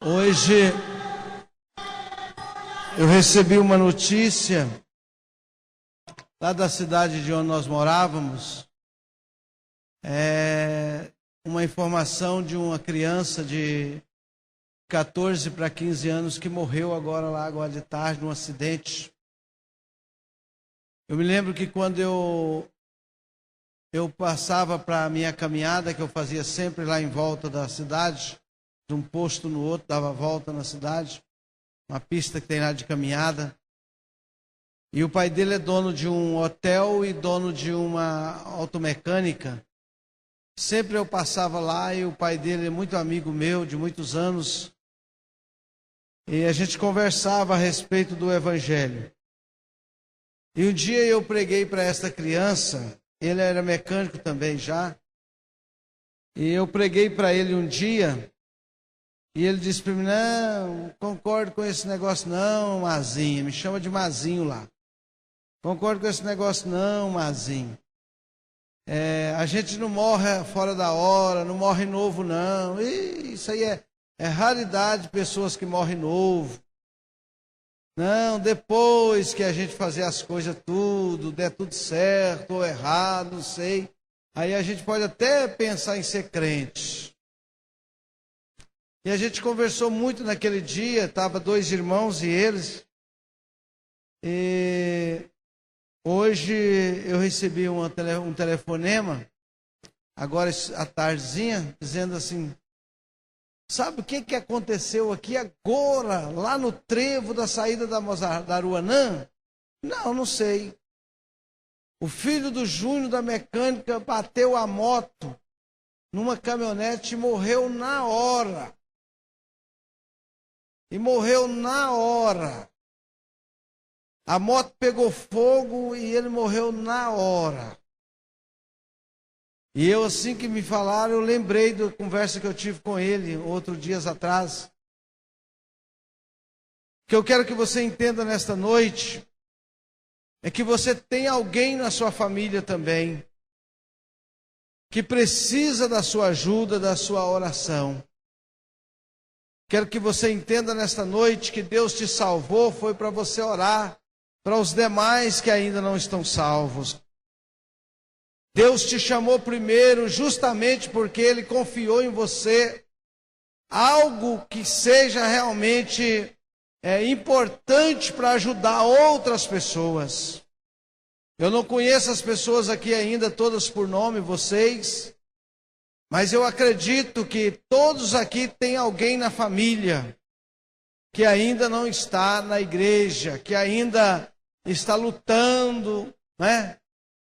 Hoje eu recebi uma notícia lá da cidade de onde nós morávamos, uma informação de uma criança de 14 para 15 anos que morreu agora de tarde num acidente. Eu me lembro que quando eu passava para a minha caminhada, que eu fazia sempre lá em volta da cidade, de um posto no outro, dava volta na cidade, uma pista que tem lá de caminhada. E o pai dele é dono de um hotel e dono de uma automecânica. Sempre eu passava lá e o pai dele é muito amigo meu, de muitos anos. E a gente conversava a respeito do Evangelho. E um dia eu preguei para esta criança, ele era mecânico também já. E eu preguei para ele um dia. E ele disse para mim: não, concordo com esse negócio não, Mazinho. Me chama de Mazinho lá. Concordo com esse negócio não, Mazinho. A gente não morre fora da hora, não morre novo não. Isso aí é raridade, pessoas que morrem novo. Não, depois que a gente fazer as coisas tudo, der tudo certo ou errado, não sei. Aí a gente pode até pensar em ser crente. E a gente conversou muito naquele dia, estava dois irmãos e eles. E hoje eu recebi um telefonema, agora à tardezinha, dizendo assim: sabe o que aconteceu aqui agora, lá no trevo da saída da Aruanã? Não sei. O filho do Júnior da mecânica bateu a moto numa caminhonete e morreu na hora. A moto pegou fogo e ele morreu na hora. E eu, assim que me falaram, eu lembrei da conversa que eu tive com ele outros dias atrás. O que eu quero que você entenda nesta noite é que você tem alguém na sua família também que precisa da sua ajuda, da sua oração. Quero que você entenda nesta noite que Deus te salvou, foi para você orar para os demais que ainda não estão salvos. Deus te chamou primeiro justamente porque Ele confiou em você algo que seja realmente importante para ajudar outras pessoas. Eu não conheço as pessoas aqui ainda, todas por nome, vocês. Mas eu acredito que todos aqui têm alguém na família que ainda não está na igreja, que ainda está lutando,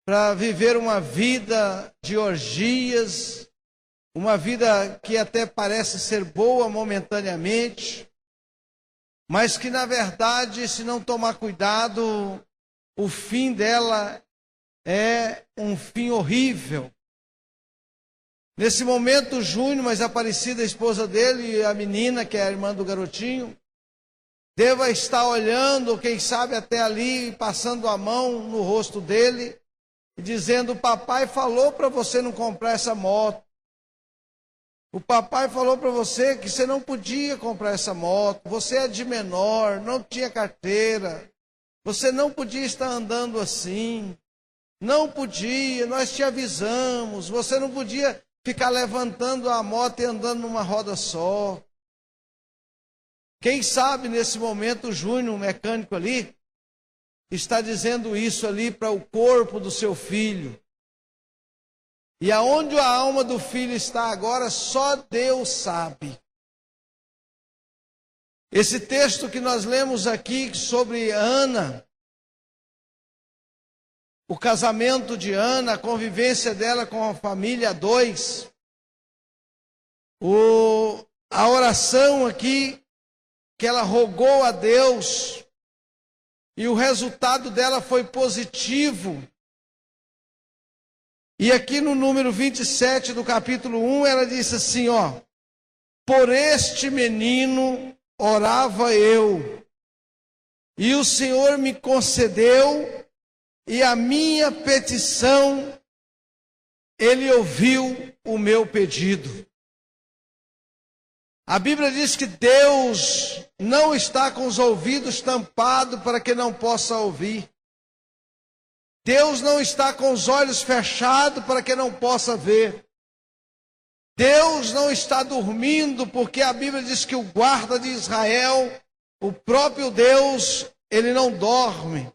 para viver uma vida de orgias, uma vida que até parece ser boa momentaneamente, mas que na verdade, se não tomar cuidado, o fim dela é um fim horrível. Nesse momento, o Júnior, mais Aparecida, a esposa dele, e a menina, que é a irmã do garotinho, deva estar olhando, quem sabe até ali, passando a mão no rosto dele, e dizendo: o papai falou para você não comprar essa moto. O papai falou para você que você não podia comprar essa moto. Você é de menor, não tinha carteira. Você não podia estar andando assim. Não podia, nós te avisamos. Você não podia ficar levantando a moto e andando numa roda só. Quem sabe nesse momento o Júnior, o mecânico ali, está dizendo isso ali para o corpo do seu filho. E aonde a alma do filho está agora, só Deus sabe. Esse texto que nós lemos aqui sobre Ana, o casamento de Ana, a convivência dela com a família 2, a oração aqui, que ela rogou a Deus, e o resultado dela foi positivo. E aqui no número 27 do capítulo 1, ela disse assim, por este menino orava eu, e o Senhor me concedeu, e a minha petição, Ele ouviu o meu pedido. A Bíblia diz que Deus não está com os ouvidos tampados para que não possa ouvir. Deus não está com os olhos fechados para que não possa ver. Deus não está dormindo, porque a Bíblia diz que o guarda de Israel, o próprio Deus, ele não dorme.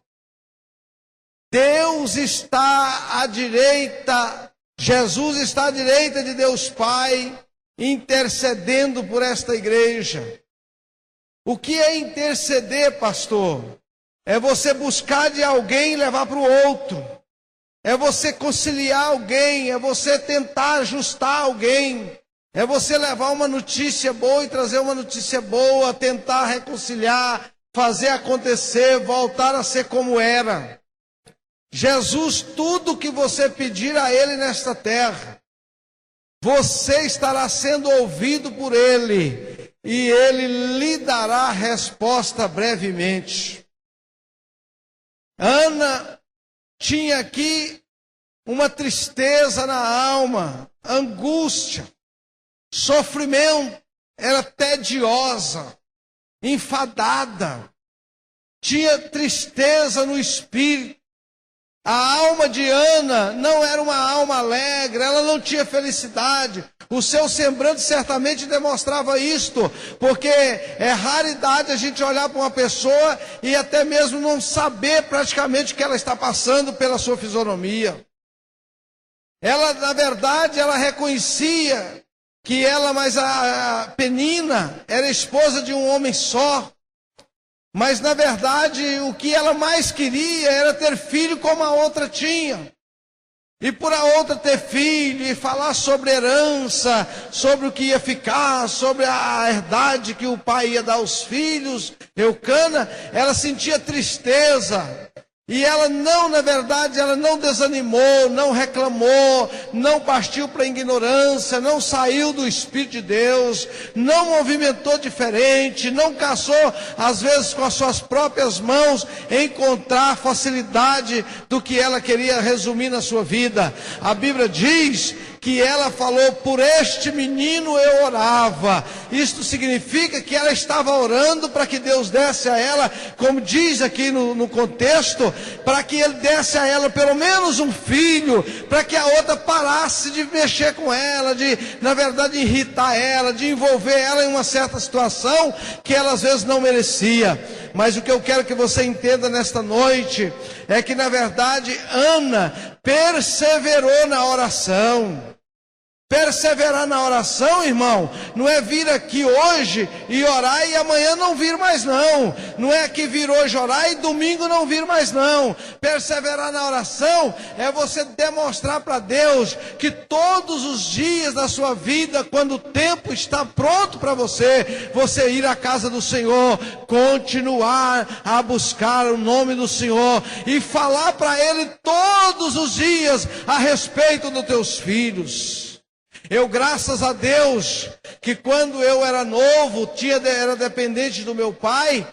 Deus está à direita, Jesus está à direita de Deus Pai, intercedendo por esta igreja. O que é interceder, pastor? É você buscar de alguém e levar para o outro. É você conciliar alguém, é você tentar ajustar alguém. É você levar uma notícia boa e trazer uma notícia boa, tentar reconciliar, fazer acontecer, voltar a ser como era. Jesus, tudo que você pedir a Ele nesta terra, você estará sendo ouvido por Ele, e Ele lhe dará a resposta brevemente. Ana tinha aqui uma tristeza na alma, angústia, sofrimento, era tediosa, enfadada, tinha tristeza no espírito. A alma de Ana não era uma alma alegre, ela não tinha felicidade. O seu semblante certamente demonstrava isto, porque é raridade a gente olhar para uma pessoa e até mesmo não saber praticamente o que ela está passando pela sua fisionomia. Ela, na verdade, ela reconhecia que ela, mas a Penina, era esposa de um homem só. Mas, na verdade, o que ela mais queria era ter filho como a outra tinha. E por a outra ter filho e falar sobre herança, sobre o que ia ficar, sobre a herdade que o pai ia dar aos filhos, Eucana, ela sentia tristeza. E ela não, na verdade, ela não desanimou, não reclamou, não partiu para a ignorância, não saiu do Espírito de Deus, não movimentou diferente, não caçou, às vezes, com as suas próprias mãos, encontrar facilidade do que ela queria resumir na sua vida. A Bíblia diz que ela falou, por este menino eu orava. Isto significa que ela estava orando para que Deus desse a ela, como diz aqui no contexto, para que ele desse a ela pelo menos um filho, para que a outra parasse de mexer com ela, de, na verdade, irritar ela, de envolver ela em uma certa situação que ela às vezes não merecia. Mas o que eu quero que você entenda nesta noite é que, na verdade, Ana perseverou na oração. Perseverar na oração, irmão, não é vir aqui hoje e orar e amanhã não vir mais não. Não é que vir hoje orar e domingo não vir mais não. Perseverar na oração é você demonstrar para Deus que todos os dias da sua vida, quando o tempo está pronto para você, você ir à casa do Senhor, continuar a buscar o nome do Senhor e falar para Ele todos os dias a respeito dos teus filhos. Eu, graças a Deus, que quando eu era novo, era dependente do meu pai.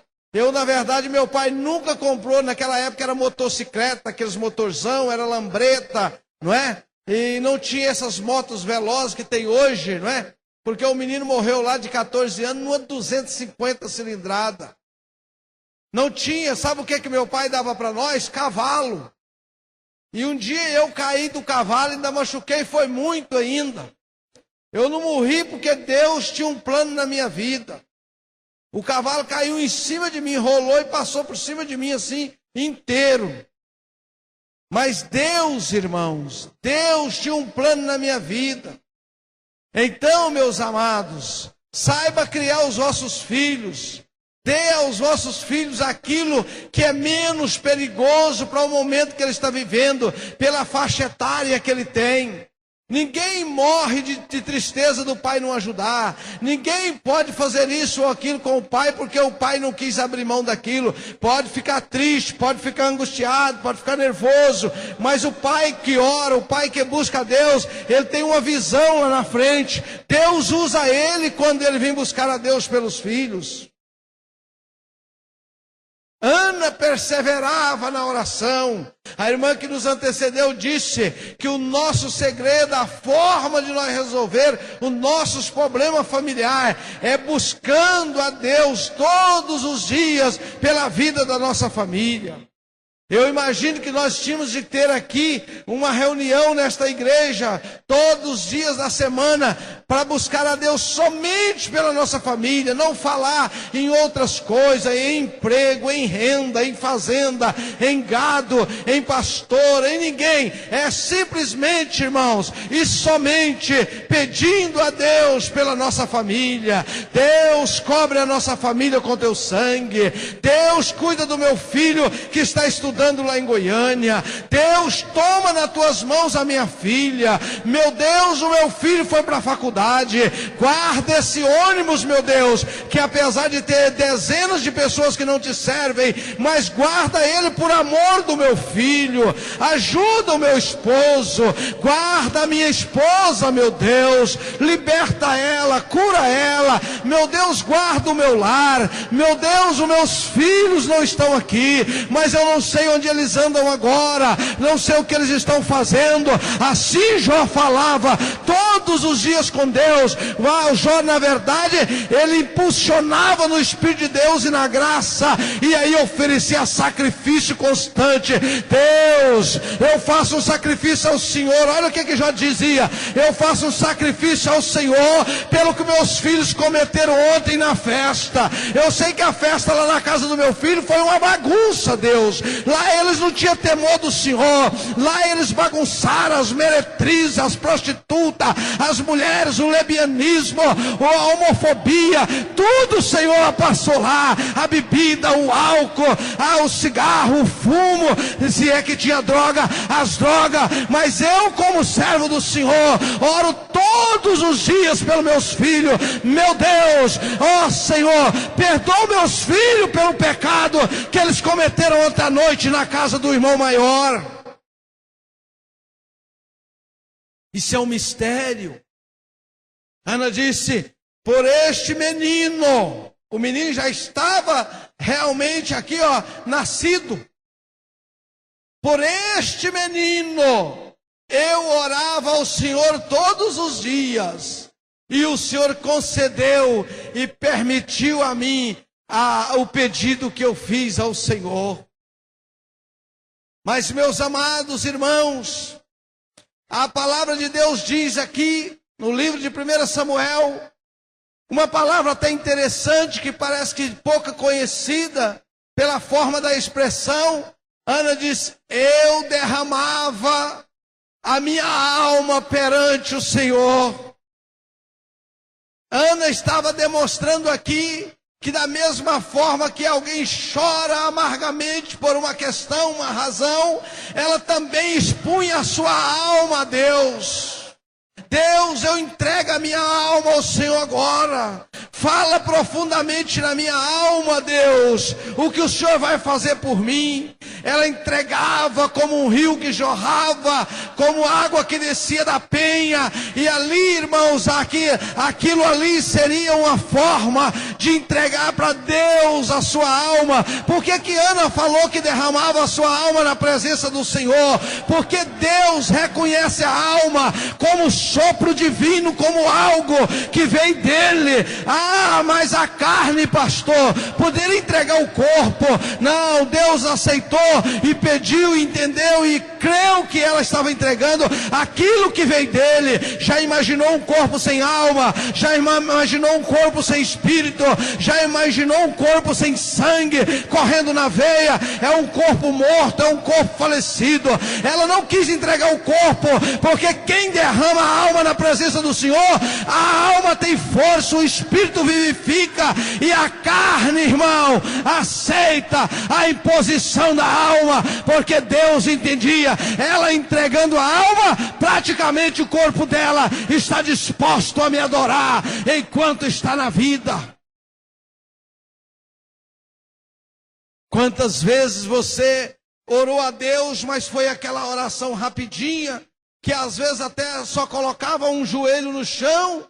Na verdade, meu pai nunca comprou, naquela época era motocicleta, aqueles motorzão, era lambreta, não é? E não tinha essas motos velozes que tem hoje, não é? Porque o menino morreu lá de 14 anos, numa 250 cilindrada. Não tinha, sabe o que meu pai dava para nós? Cavalo. E um dia eu caí do cavalo, ainda machuquei, foi muito ainda. Eu não morri porque Deus tinha um plano na minha vida. O cavalo caiu em cima de mim, rolou e passou por cima de mim assim, inteiro. Mas Deus, irmãos, Deus tinha um plano na minha vida. Então, meus amados, saiba criar os vossos filhos. Dê aos vossos filhos aquilo que é menos perigoso para o momento que ele está vivendo, pela faixa etária que ele tem. Ninguém morre de tristeza do pai não ajudar. Ninguém pode fazer isso ou aquilo com o pai porque o pai não quis abrir mão daquilo. Pode ficar triste, pode ficar angustiado, pode ficar nervoso. Mas o pai que ora, o pai que busca a Deus, ele tem uma visão lá na frente. Deus usa ele quando ele vem buscar a Deus pelos filhos. Ana perseverava na oração. A irmã que nos antecedeu disse que o nosso segredo, a forma de nós resolver os nossos problemas familiares é buscando a Deus todos os dias pela vida da nossa família. Eu imagino que nós tínhamos de ter aqui uma reunião nesta igreja todos os dias da semana para buscar a Deus somente pela nossa família, não falar em outras coisas, em emprego, em renda, em fazenda, em gado, em pastor, em ninguém. É simplesmente, irmãos, e somente pedindo a Deus pela nossa família. Deus, cobre a nossa família com teu sangue. Deus, cuida do meu filho que está estudando lá em Goiânia. Deus, toma nas tuas mãos a minha filha. Meu Deus, o meu filho foi para a faculdade. Guarda esse ônibus, meu Deus, que apesar de ter dezenas de pessoas que não te servem, mas guarda ele por amor do meu filho. Ajuda o meu esposo, guarda a minha esposa, meu Deus, liberta ela, cura ela. Meu Deus, guarda o meu lar. Meu Deus, os meus filhos não estão aqui, mas eu não sei onde eles andam agora, não sei o que eles estão fazendo. Assim Jó falava todos os dias com Deus. O Jó, na verdade, ele impulsionava no Espírito de Deus e na graça, e aí oferecia sacrifício constante. Deus, eu faço um sacrifício ao Senhor. Olha o que Jó dizia: eu faço um sacrifício ao Senhor pelo que meus filhos cometeram ontem na festa. Eu sei que a festa lá na casa do meu filho foi uma bagunça, Deus. Lá eles não tinham temor do Senhor, lá eles bagunçaram, as meretrizes, as prostitutas, as mulheres, o lesbianismo, a homofobia, tudo o Senhor passou lá, a bebida, o álcool, o cigarro, o fumo, se é que tinha droga, as drogas. Mas eu, como servo do Senhor, oro todos os dias pelos meus filhos. Meu Deus, ó Senhor, perdoa meus filhos pelo pecado que eles cometeram ontem à noite na casa do irmão maior. Isso é um mistério. Ana disse: por este menino, o menino já estava realmente aqui, ó, nascido. Por este menino, eu orava ao Senhor todos os dias, e o Senhor concedeu e permitiu a mim o pedido que eu fiz ao Senhor. Mas, meus amados irmãos, a palavra de Deus diz aqui, no livro de 1 Samuel, uma palavra até interessante, que parece que pouca conhecida pela forma da expressão. Ana diz: eu derramava a minha alma perante o Senhor. Ana estava demonstrando aqui que da mesma forma que alguém chora amargamente por uma questão, uma razão, ela também expunha a sua alma a Deus. Deus, eu entrego a minha alma ao Senhor agora. Fala profundamente na minha alma, Deus, o que o Senhor vai fazer por mim. Ela entregava como um rio que jorrava, como água que descia da penha. E ali, irmãos, aquilo ali seria uma forma de entregar para Deus a sua alma. Por que que Ana falou que derramava a sua alma na presença do Senhor? Porque Deus reconhece a alma como sopro divino, como algo que veio dele. Mas a carne, pastor, poder entregar o corpo. Não, Deus aceitou e pediu, entendeu e creu que ela estava entregando aquilo que veio dele. Já imaginou um corpo sem alma? Já imaginou um corpo sem espírito? Já imaginou um corpo sem sangue correndo na veia? É um corpo morto, é um corpo falecido. Ela não quis entregar o corpo, porque quem derrama a alma na presença do Senhor, a alma tem força, o espírito vivifica, e a carne, irmão, aceita a imposição da alma, porque Deus entendia, ela entregando a alma, praticamente o corpo dela está disposto a me adorar enquanto está na vida. Quantas vezes você orou a Deus, mas foi aquela oração rapidinha, que às vezes até só colocava um joelho no chão,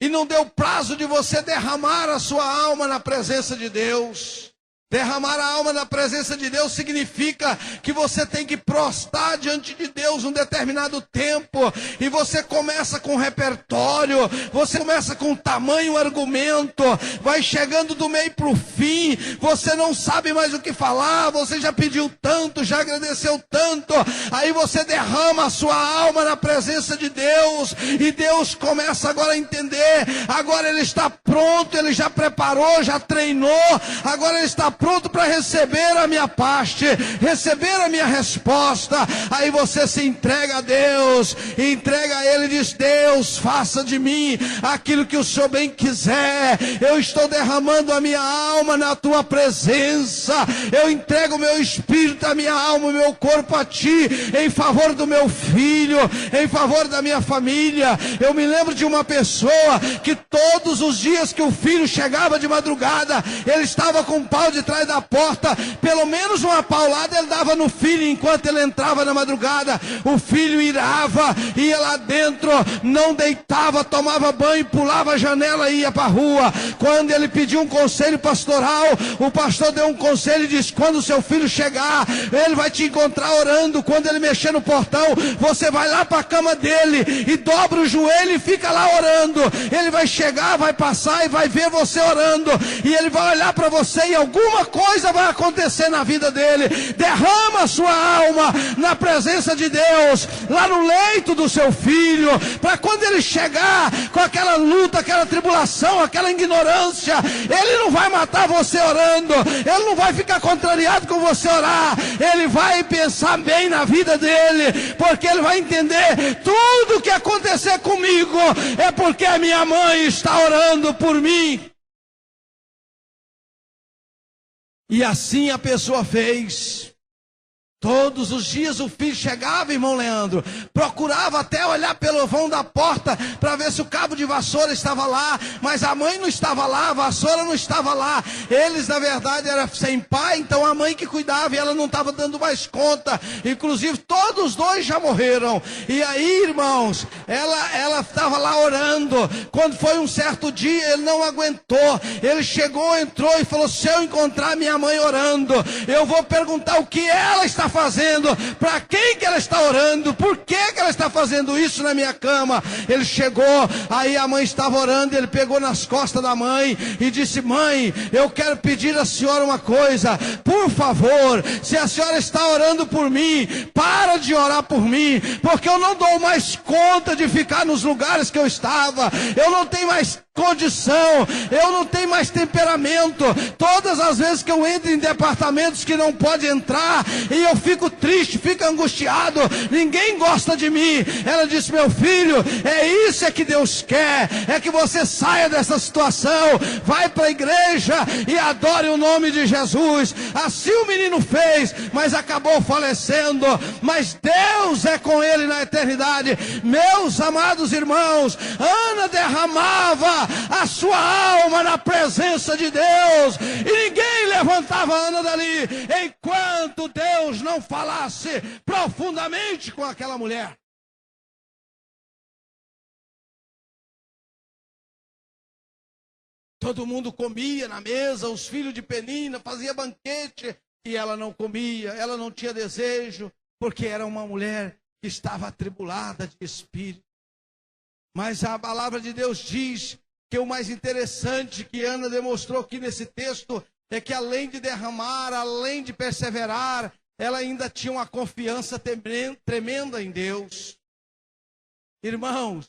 e não deu prazo de você derramar a sua alma na presença de Deus. Derramar a alma na presença de Deus significa que você tem que prostrar diante de Deus um determinado tempo. E você começa com repertório, você começa com tamanho argumento, vai chegando do meio para o fim, você não sabe mais o que falar, você já pediu tanto, já agradeceu tanto. Aí você derrama a sua alma na presença de Deus, e Deus começa agora a entender. Agora Ele está pronto, Ele já preparou, já treinou, agora Ele está pronto para receber a minha parte, receber a minha resposta. Aí você se entrega a Deus, entrega a Ele e diz: Deus, faça de mim aquilo que o Senhor bem quiser. Eu estou derramando a minha alma na tua presença, eu entrego o meu espírito, a minha alma, o meu corpo a ti, em favor do meu filho, em favor da minha família. Eu me lembro de uma pessoa que todos os dias que o filho chegava de madrugada, ele estava com um pau de trás da porta, pelo menos uma paulada ele dava no filho enquanto ele entrava na madrugada. O filho irava, ia lá dentro, não deitava, tomava banho, pulava a janela e ia para a rua. Quando ele pediu um conselho pastoral, o pastor deu um conselho e disse: quando o seu filho chegar, ele vai te encontrar orando. Quando ele mexer no portão, você vai lá para a cama dele e dobra o joelho e fica lá orando. Ele vai chegar, vai passar e vai ver você orando, e ele vai olhar para você e alguma coisa vai acontecer na vida dele. Derrama a sua alma na presença de Deus, lá no leito do seu filho, para quando ele chegar com aquela luta, aquela tribulação, aquela ignorância, ele não vai matar você orando, ele não vai ficar contrariado com você orar, ele vai pensar bem na vida dele, porque ele vai entender: tudo que acontecer comigo é porque a minha mãe está orando por mim. E assim a pessoa fez. Todos os dias o filho chegava, irmão Leandro, procurava até olhar pelo vão da porta para ver se o cabo de vassoura estava lá, mas a mãe não estava lá, a vassoura não estava lá. Eles na verdade eram sem pai, então a mãe que cuidava, e ela não estava dando mais conta. Inclusive todos os dois já morreram. E aí, irmãos, ela estava lá orando. Quando foi um certo dia, ele não aguentou, ele chegou, entrou e falou: se eu encontrar minha mãe orando, eu vou perguntar o que ela está fazendo, para quem que ela está orando, por que ela está fazendo isso na minha cama. Ele chegou, aí a mãe estava orando, ele pegou nas costas da mãe e disse: mãe, eu quero pedir à senhora uma coisa, por favor, se a senhora está orando por mim, para de orar por mim, porque eu não dou mais conta de ficar nos lugares que eu estava, eu não tenho mais condição, eu não tenho mais temperamento. Todas as vezes que eu entro em departamentos que não pode entrar, e eu fico triste, fico angustiado, ninguém gosta de mim. Ela disse: meu filho, é isso é que Deus quer, é que você saia dessa situação, vai para a igreja e adore o nome de Jesus. Assim o menino fez, mas acabou falecendo, mas Deus é com ele na eternidade. Meus amados irmãos, Ana derramava a sua alma na presença de Deus, e ninguém levantava Ana dali enquanto Deus não falasse profundamente com aquela mulher. Todo mundo comia na mesa, os filhos de Penina fazia banquete, e ela não comia, ela não tinha desejo, porque era uma mulher que estava atribulada de espírito. Mas a palavra de Deus diz que o mais interessante que Ana demonstrou aqui nesse texto é que, além de derramar, além de perseverar, ela ainda tinha uma confiança tremenda em Deus. Irmãos,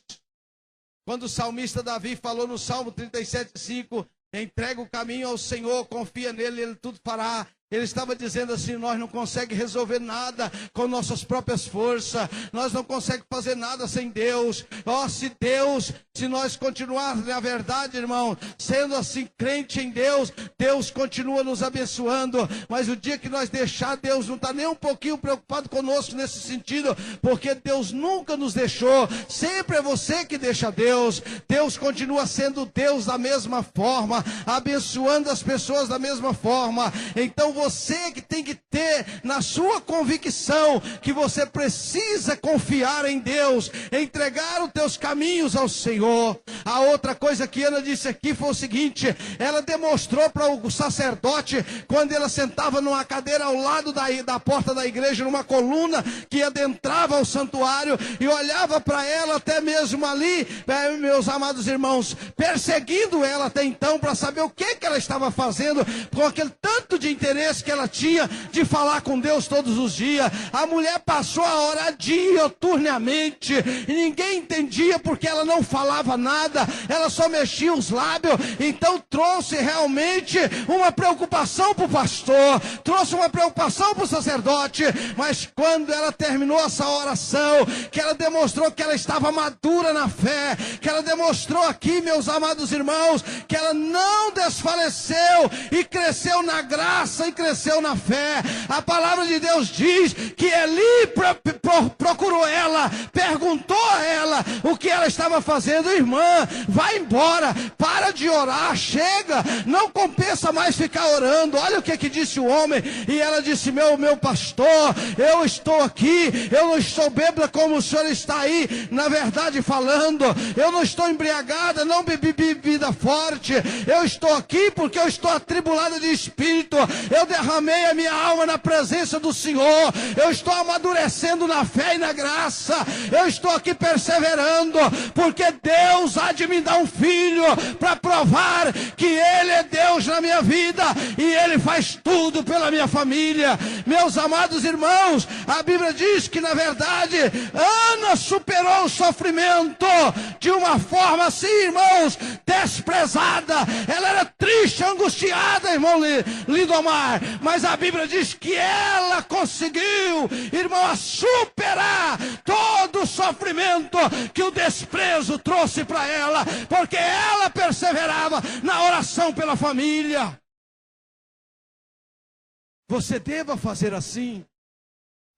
quando o salmista Davi falou no Salmo 37:5, entrega o caminho ao Senhor, confia nele, ele tudo fará. Ele estava dizendo assim: nós não conseguimos resolver nada com nossas próprias forças, nós não conseguimos fazer nada sem Deus. Se nós continuarmos na verdade, irmão, sendo assim crente em Deus, Deus continua nos abençoando. Mas o dia que nós deixar, Deus não está nem um pouquinho preocupado conosco nesse sentido, porque Deus nunca nos deixou, sempre é você que deixa Deus. Deus continua sendo Deus da mesma forma, abençoando as pessoas da mesma forma. Então você que tem que ter na sua convicção que você precisa confiar em Deus, entregar os teus caminhos ao Senhor. A outra coisa que Ana disse aqui foi o seguinte: ela demonstrou para o sacerdote, quando ela sentava numa cadeira ao lado da porta da igreja, numa coluna que adentrava ao santuário, e olhava para ela até mesmo ali, meus amados irmãos, perseguindo ela até então para saber o que ela estava fazendo, com aquele tanto de interesse que ela tinha de falar com Deus todos os dias. A mulher passou a orar dioturnamente e ninguém entendia porque ela não falava nada, ela só mexia os lábios. Então trouxe realmente uma preocupação para o pastor, trouxe uma preocupação para o sacerdote. Mas quando ela terminou essa oração, que ela demonstrou que ela estava madura na fé, que ela demonstrou aqui, meus amados irmãos, que ela não desfaleceu e cresceu na graça e cresceu na fé. A palavra de Deus diz que Eli procurou ela, perguntou a ela o que ela estava fazendo. Irmã, vai embora, para de orar, chega, não compensa mais ficar orando. Olha o que disse o homem. E ela disse: meu pastor, eu estou aqui, eu não estou bêbada como o senhor está aí, na verdade falando, eu não estou embriagada, não bebi bebida forte, eu estou aqui porque eu estou atribulada de espírito, eu derramei a minha alma na presença do Senhor, eu estou amadurecendo na fé e na graça, eu estou aqui perseverando, porque Deus há de me dar um filho, para provar que Ele é Deus na minha vida, e Ele faz tudo pela minha família. Meus amados irmãos, a Bíblia diz que na verdade Ana superou o sofrimento de uma forma assim, irmãos, desprezada. Ela era triste, angustiada, irmão Lindomar, mas a Bíblia diz que ela conseguiu, irmão, a superar todo o sofrimento que o desprezo trouxe para ela, porque ela perseverava na oração pela família. Você deva fazer assim.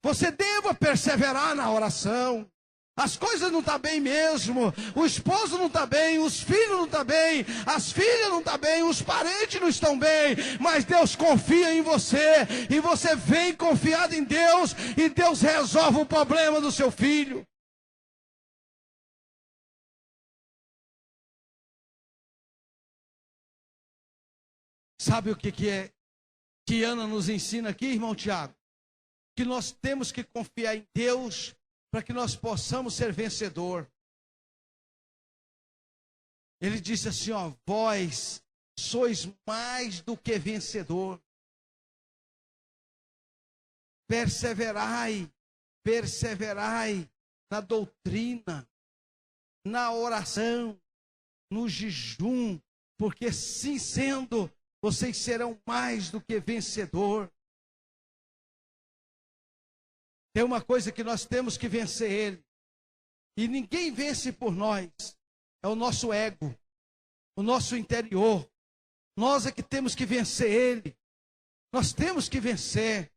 Você deva perseverar na oração. As coisas não estão bem mesmo. O esposo não está bem, os filhos não estão bem, as filhas não estão bem, os parentes não estão bem. Mas Deus confia em você. E você vem confiado em Deus. E Deus resolve o problema do seu filho. Sabe o que é que Ana nos ensina aqui, irmão Tiago? Que nós temos que confiar em Deus para que nós possamos ser vencedor. Ele disse assim, ó: vós sois mais do que vencedor. Perseverai na doutrina, na oração, no jejum, porque assim sendo, vocês serão mais do que vencedor. Tem uma coisa que nós temos que vencer ele. E ninguém vence por nós. É o nosso ego, o nosso interior. Nós é que temos que vencer ele. Nós temos que vencer.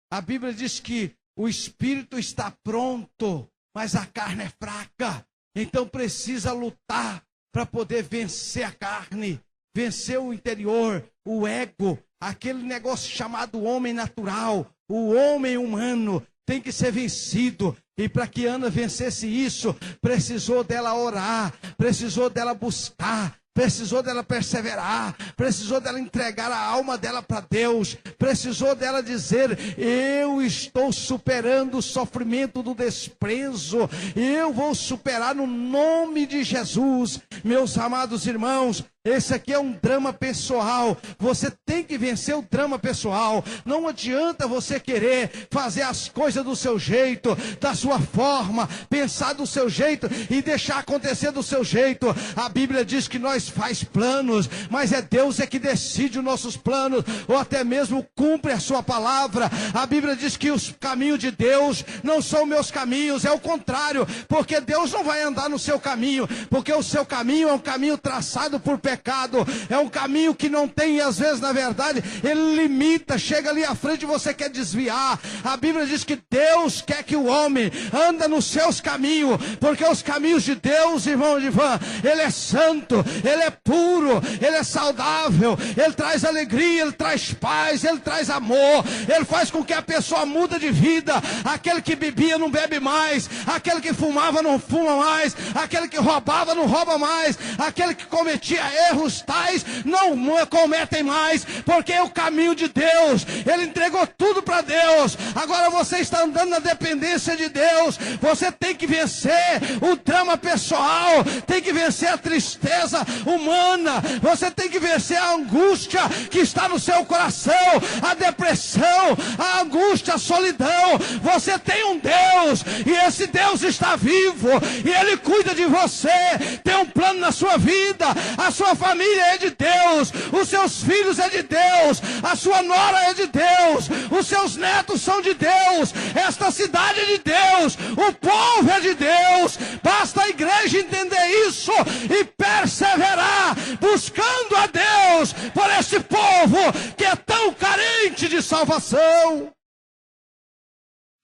A Bíblia diz que o espírito está pronto, mas a carne é fraca. Então precisa lutar para poder vencer a carne. Vencer o interior, o ego, aquele negócio chamado homem natural, o homem humano tem que ser vencido. E para que Ana vencesse isso, precisou dela orar, precisou dela buscar, precisou dela perseverar, precisou dela entregar a alma dela para Deus, precisou dela dizer: eu estou superando o sofrimento do desprezo, eu vou superar no nome de Jesus. Meus amados irmãos, esse aqui é um drama pessoal. Você tem que vencer o drama pessoal. Não adianta você querer fazer as coisas do seu jeito, da sua forma, pensar do seu jeito e deixar acontecer do seu jeito. A Bíblia diz que nós faz planos, mas é Deus é que decide os nossos planos, ou até mesmo cumpre a sua palavra. A Bíblia diz que os caminhos de Deus não são meus caminhos, é o contrário, porque Deus não vai andar no seu caminho, porque o seu caminho é um caminho traçado por pecado. É um caminho que não tem, e às vezes, na verdade, ele limita, chega ali à frente e você quer desviar. A Bíblia diz que Deus quer que o homem anda nos seus caminhos, porque os caminhos de Deus, irmão de Ivan, ele é santo, ele é puro, ele é saudável, ele traz alegria, ele traz paz, ele traz amor, ele faz com que a pessoa muda de vida. Aquele que bebia não bebe mais, aquele que fumava não fuma mais, aquele que roubava não rouba mais, aquele que cometia erros tais não cometem mais, porque é o caminho de Deus. Ele entregou tudo para Deus. Agora você está andando na dependência de Deus. Você tem que vencer o drama pessoal, tem que vencer a tristeza humana, você tem que vencer a angústia que está no seu coração, a depressão, a angústia, a solidão. Você tem um Deus, e esse Deus está vivo, e Ele cuida de você, tem um plano na sua vida. A sua família é de Deus, os seus filhos é de Deus, a sua nora é de Deus, os seus netos são de Deus, esta cidade é de Deus, o povo é de Deus. Basta a igreja entender isso e perseverar, buscando a Deus por este povo que é tão carente de salvação.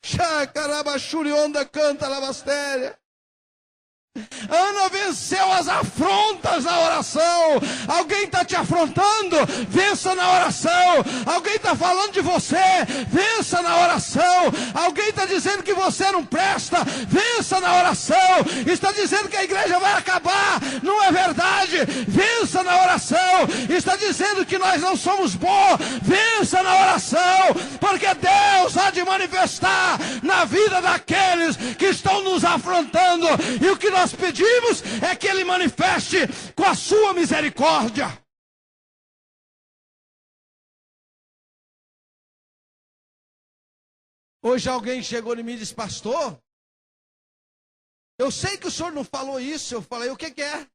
Chacarabachurionda canta lavastéria. Ana venceu as afrontas na oração. Alguém está te afrontando? Vença na oração. Alguém está falando de você? Vença na oração. Alguém está dizendo que você não presta? Vença na oração. Está dizendo que a igreja vai acabar? Não é verdade. Vença na oração. Está dizendo que nós não somos bons? Vença na oração, porque Deus há de manifestar na vida daqueles que estão nos afrontando, e o que nós pedimos é que Ele manifeste com a sua misericórdia. Hoje alguém chegou em mim e disse: pastor, eu sei que o senhor não falou isso. Eu falei: o que é?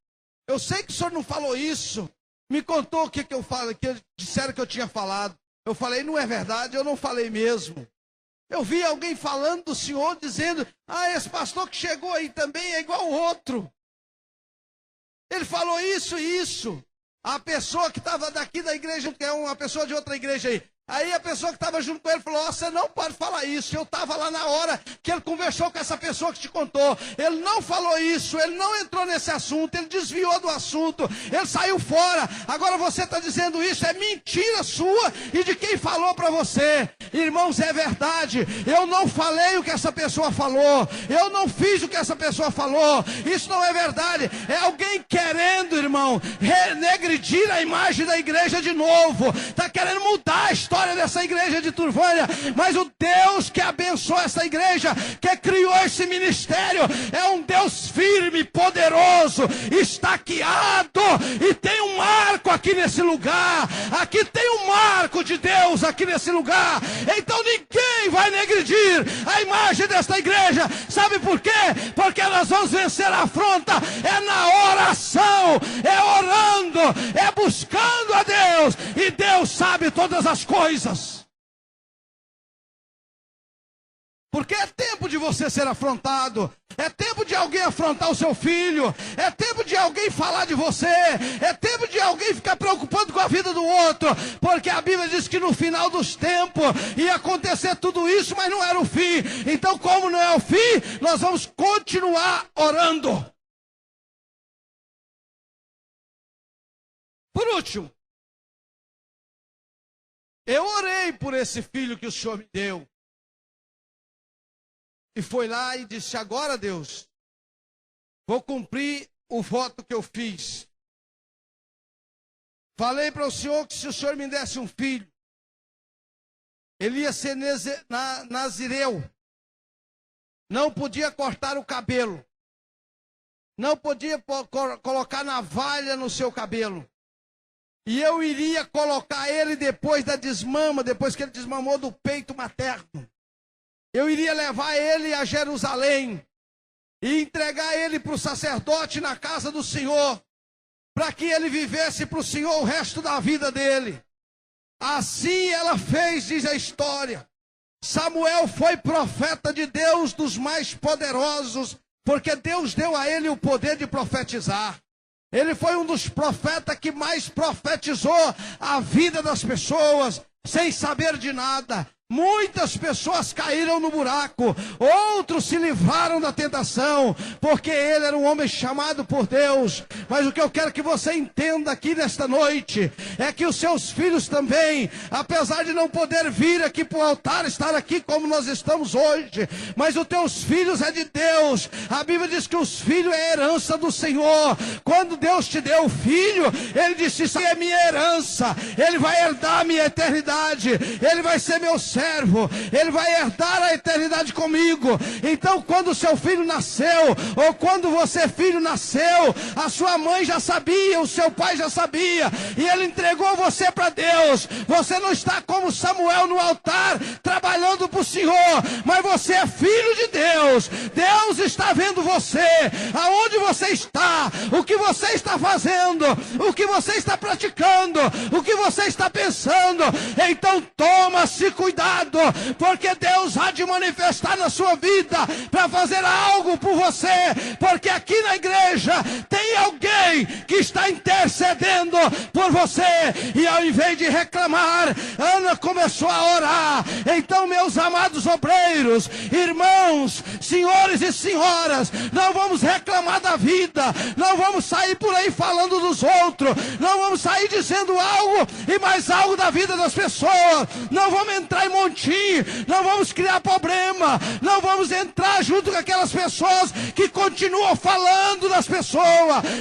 Eu sei que o senhor não falou isso. Me contou o que eu falei, que disseram que eu tinha falado. Eu falei: não é verdade, eu não falei mesmo. Eu vi alguém falando do senhor, dizendo: esse pastor que chegou aí também é igual o outro. Ele falou isso e isso. A pessoa que estava daqui da igreja, que é uma pessoa de outra igreja aí. Aí a pessoa que estava junto com ele falou: você não pode falar isso. Eu estava lá na hora que ele conversou com essa pessoa que te contou. Ele não falou isso, ele não entrou nesse assunto, ele desviou do assunto, ele saiu fora. Agora você está dizendo isso, é mentira sua e de quem falou para você. Irmãos, é verdade. Eu não falei o que essa pessoa falou, eu não fiz o que essa pessoa falou. Isso não é verdade. É alguém querendo, irmão, renegredir a imagem da igreja de novo. Está querendo mudar a história dessa igreja de Turvânia, mas o Deus que abençoou essa igreja, que criou esse ministério, é um Deus firme, poderoso, estaqueado, e tem um marco aqui nesse lugar. Aqui tem um marco de Deus aqui nesse lugar. Então ninguém vai negredir a imagem desta igreja. Sabe por quê? Porque nós vamos vencer a afronta é na oração, é orando, é buscando a Deus, e Deus sabe todas as coisas. Porque é tempo de você ser afrontado, é tempo de alguém afrontar o seu filho, é tempo de alguém falar de você, é tempo de alguém ficar preocupado com a vida do outro, porque a Bíblia diz que no final dos tempos ia acontecer tudo isso, mas não era o fim. Então, como não é o fim, nós vamos continuar orando. Por último, eu orei por esse filho que o Senhor me deu. E foi lá e disse: agora, Deus, vou cumprir o voto que eu fiz. Falei para o Senhor que se o Senhor me desse um filho, ele ia ser nazireu. Não podia cortar o cabelo. Não podia colocar navalha no seu cabelo. E eu iria colocar ele depois da desmama, depois que ele desmamou do peito materno. Eu iria levar ele a Jerusalém e entregar ele para o sacerdote na casa do Senhor, para que ele vivesse para o Senhor o resto da vida dele. Assim ela fez, diz a história. Samuel foi profeta de Deus, dos mais poderosos, porque Deus deu a ele o poder de profetizar. Ele foi um dos profetas que mais profetizou a vida das pessoas, sem saber de nada. Muitas pessoas caíram no buraco, outros se livraram da tentação, porque ele era um homem chamado por Deus. Mas o que eu quero que você entenda aqui nesta noite, é que os seus filhos também, apesar de não poder vir aqui para o altar, estar aqui como nós estamos hoje, mas os teus filhos é de Deus. A Bíblia diz que os filhos é herança do Senhor. Quando Deus te deu o filho, ele disse, isso é minha herança, ele vai herdar a minha eternidade, ele vai ser meu servo, ele vai herdar a eternidade comigo. Então quando o seu filho nasceu, ou quando você filho nasceu, a sua mãe já sabia, o seu pai já sabia, e ele entregou você para Deus. Você não está como Samuel no altar, trabalhando para o Senhor, mas você é filho de Deus. Deus está vendo você, aonde você está, o que você está fazendo, o que você está praticando, o que você está pensando. Então toma-se cuidado, porque Deus há de manifestar na sua vida para fazer algo por você, porque aqui na igreja tem alguém que está intercedendo por você. E ao invés de reclamar, Ana começou a orar. Então, meus amados obreiros, irmãos, senhores e senhoras, não vamos reclamar da vida, não vamos sair por aí falando dos outros, não vamos sair dizendo algo e mais algo da vida das pessoas, não vamos entrar em montinho, não vamos criar problema, não vamos entrar junto com aquelas pessoas que continuam falando das pessoas.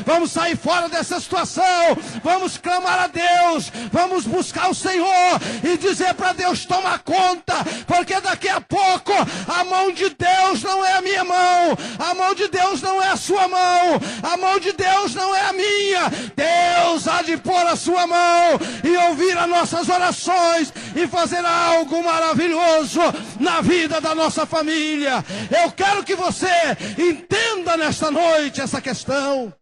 Vamos sair fora dessa situação, vamos clamar a Deus, vamos buscar o Senhor e dizer para Deus tomar conta, porque daqui a pouco a mão de Deus não é a minha mão, a mão de Deus não é a sua mão, a mão de Deus não é a minha. Deus há de pôr a sua mão e ouvir as nossas orações e fazer algo maravilhoso na vida da nossa família. Eu quero que você entenda nesta noite essa questão.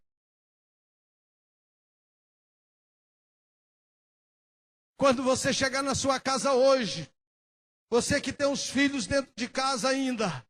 Quando você chegar na sua casa hoje, você que tem os filhos dentro de casa ainda,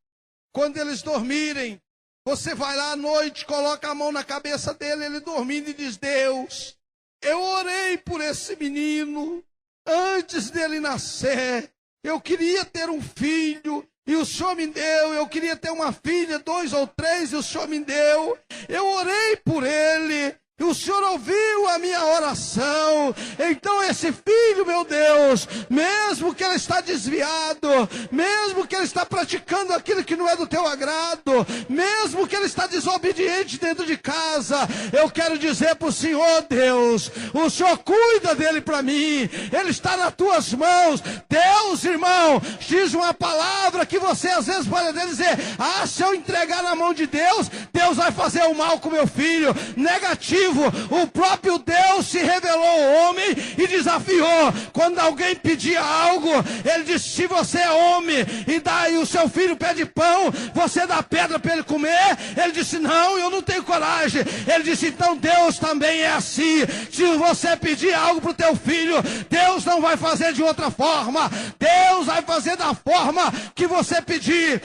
quando eles dormirem, você vai lá à noite, coloca a mão na cabeça dele, ele dormindo, e diz: Deus, eu orei por esse menino antes dele nascer. Eu queria ter um filho e o Senhor me deu. Eu queria ter uma filha, 2 ou 3, e o Senhor me deu. Eu orei por ele e o Senhor ouviu a minha oração. Então esse filho, meu Deus, mesmo que ele está desviado, mesmo que ele está praticando aquilo que não é do teu agrado, mesmo que ele está desobediente dentro de casa, eu quero dizer para o Senhor, Deus, o Senhor cuida dele para mim, ele está nas tuas mãos. Deus, irmão, diz uma palavra que você às vezes pode dizer: ah, se eu entregar na mão de Deus, Deus vai fazer o mal com meu filho. Negativo. O próprio Deus se revelou ao homem e desafiou. Quando alguém pedia algo, ele disse: se você é homem e o seu filho pede pão, você dá pedra para ele comer? Ele disse: não, eu não tenho coragem. Ele disse: então Deus também é assim. Se você pedir algo para o teu filho, Deus não vai fazer de outra forma, Deus vai fazer da forma que você pediu.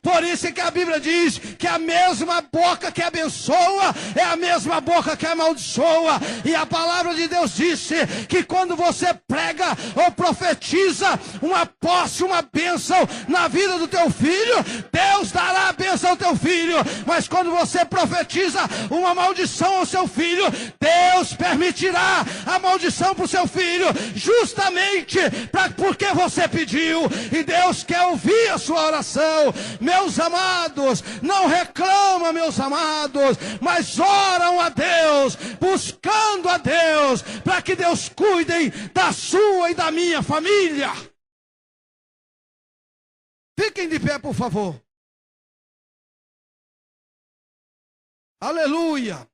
Por isso que a Bíblia diz que a mesma boca que abençoa é a mesma boca que amaldiçoa. E a palavra de Deus disse que quando você prega ou profetiza uma posse, uma bênção na vida do teu filho, Deus dará a bênção ao teu filho. Mas quando você profetiza uma maldição ao seu filho, Deus permitirá a maldição para o seu filho, justamente porque você pediu. E Deus quer ouvir a sua oração. Meus amados, não reclama, meus amados, mas oram a Deus, buscando a Deus, para que Deus cuide da sua e da minha família. Fiquem de pé, por favor. Aleluia.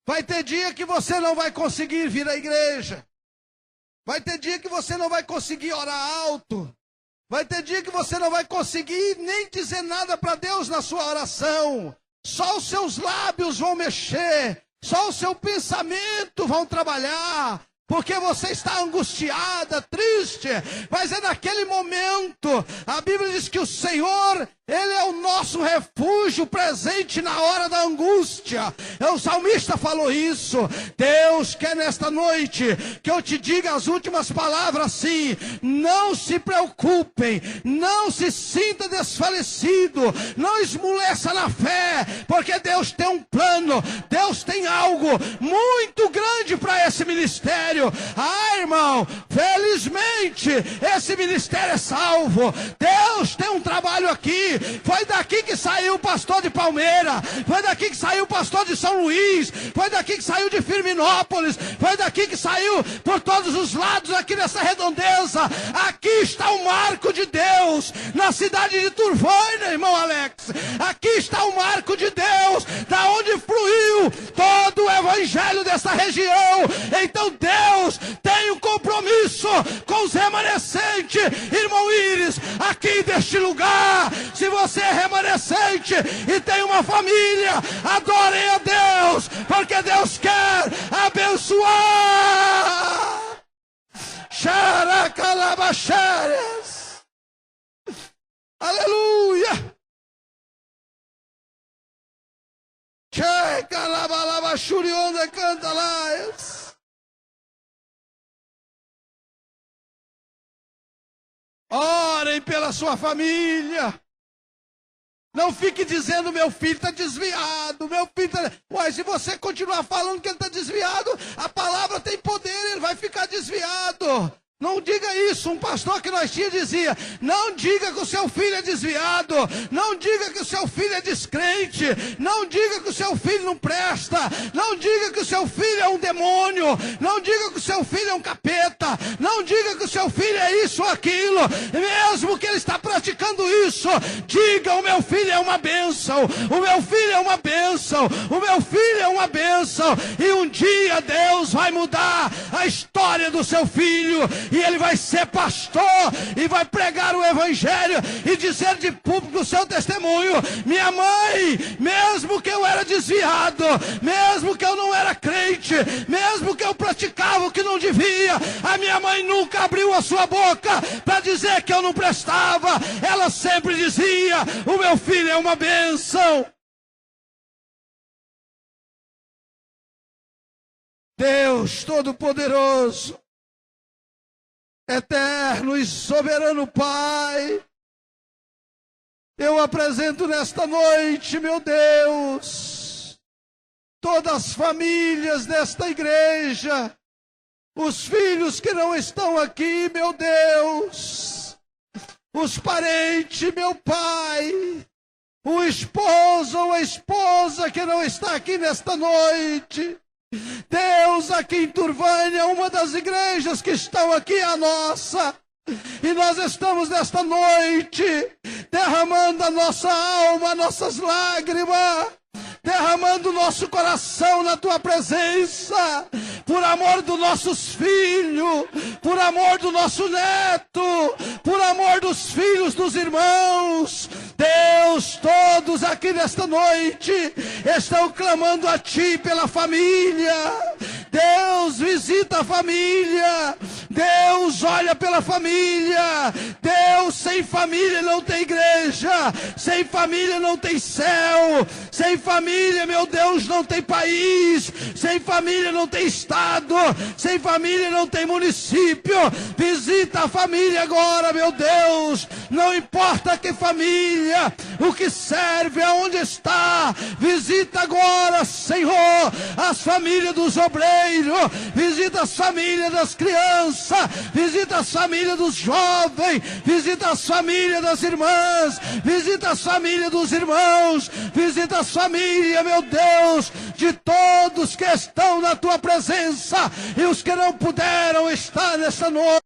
Vai ter dia que você não vai conseguir vir à igreja. Vai ter dia que você não vai conseguir orar alto. Vai ter dia que você não vai conseguir nem dizer nada para Deus na sua oração. Só os seus lábios vão mexer, só o seu pensamento vão trabalhar. porque você está angustiada, triste, mas é naquele momento. A Bíblia diz que o Senhor, Ele é o nosso refúgio presente na hora da angústia. O salmista falou isso. Deus quer nesta noite que eu te diga as últimas palavras assim: não se preocupem, não se sinta desfalecido, não esmoreça na fé, porque Deus tem um plano, Deus tem algo muito grande para esse ministério. Ah, irmão, felizmente esse ministério é salvo. Deus tem um trabalho aqui. Foi daqui que saiu o pastor de Palmeira, foi daqui que saiu o pastor de São Luís, foi daqui que saiu de Firminópolis, foi daqui que saiu por todos os lados aqui nessa redondeza. Aqui está o marco de Deus, na cidade de Turvânia, irmão Alex. Aqui está o marco de Deus, da onde fluiu todo o evangelho dessa região. Então Deus tem um compromisso com os remanescentes. Irmão Íris, aqui deste lugar, se você é remanescente e tem uma família, adorem a Deus, porque Deus quer abençoar. Xaracalabaxérias. Aleluia. Checalabalabachurionda canta lá. Orem pela sua família. Não fique dizendo: meu filho está desviado, meu filho está... Ué, se você continuar falando que ele está desviado, a palavra tem poder, ele vai ficar desviado. Não diga isso. Um pastor que nós tínhamos dizia: não diga que o seu filho é desviado, não diga que o seu filho é descrente, não diga que o seu filho não presta, não diga que o seu filho é um demônio, não diga que o seu filho é um capeta, não diga que o seu filho é isso ou aquilo. Mesmo que ele está praticando isso, diga: o meu filho é uma bênção, o meu filho é uma bênção, o meu filho é uma bênção. E um dia Deus vai mudar a história do seu filho, e ele vai ser pastor e vai pregar o evangelho e dizer de público o seu testemunho: minha mãe, mesmo que eu era desviado, mesmo que eu não era crente, mesmo que eu praticava o que não devia, a minha mãe nunca abriu a sua boca para dizer que eu não prestava. Ela sempre dizia: o meu filho é uma bênção. Deus Todo-Poderoso, eterno e soberano Pai, eu apresento nesta noite, meu Deus, todas as famílias desta igreja, os filhos que não estão aqui, meu Deus, os parentes, meu Pai, o esposo ou a esposa que não está aqui nesta noite. Deus, aqui em Turvânia, uma das igrejas que estão aqui é a nossa. E nós estamos nesta noite derramando a nossa alma, nossas lágrimas, derramando o nosso coração na Tua presença, por amor dos nossos filhos, por amor do nosso neto, por amor dos filhos dos irmãos. Deus, todos aqui nesta noite estão clamando a Ti pela família. Deus, visita a família. Deus, olha pela família. Deus, sem família não tem igreja, sem família não tem céu, sem família, meu Deus, não tem país, sem família não tem estado, sem família não tem município. Visita a família agora, meu Deus, não importa que família, o que serve, aonde está, visita agora, Senhor, as famílias dos obreiros, visita as famílias das crianças, visita as famílias dos jovens, visita as famílias das irmãs, visita as famílias dos irmãos, visita as famílias, meu Deus, de todos que estão na Tua presença e os que não puderam estar nessa noite.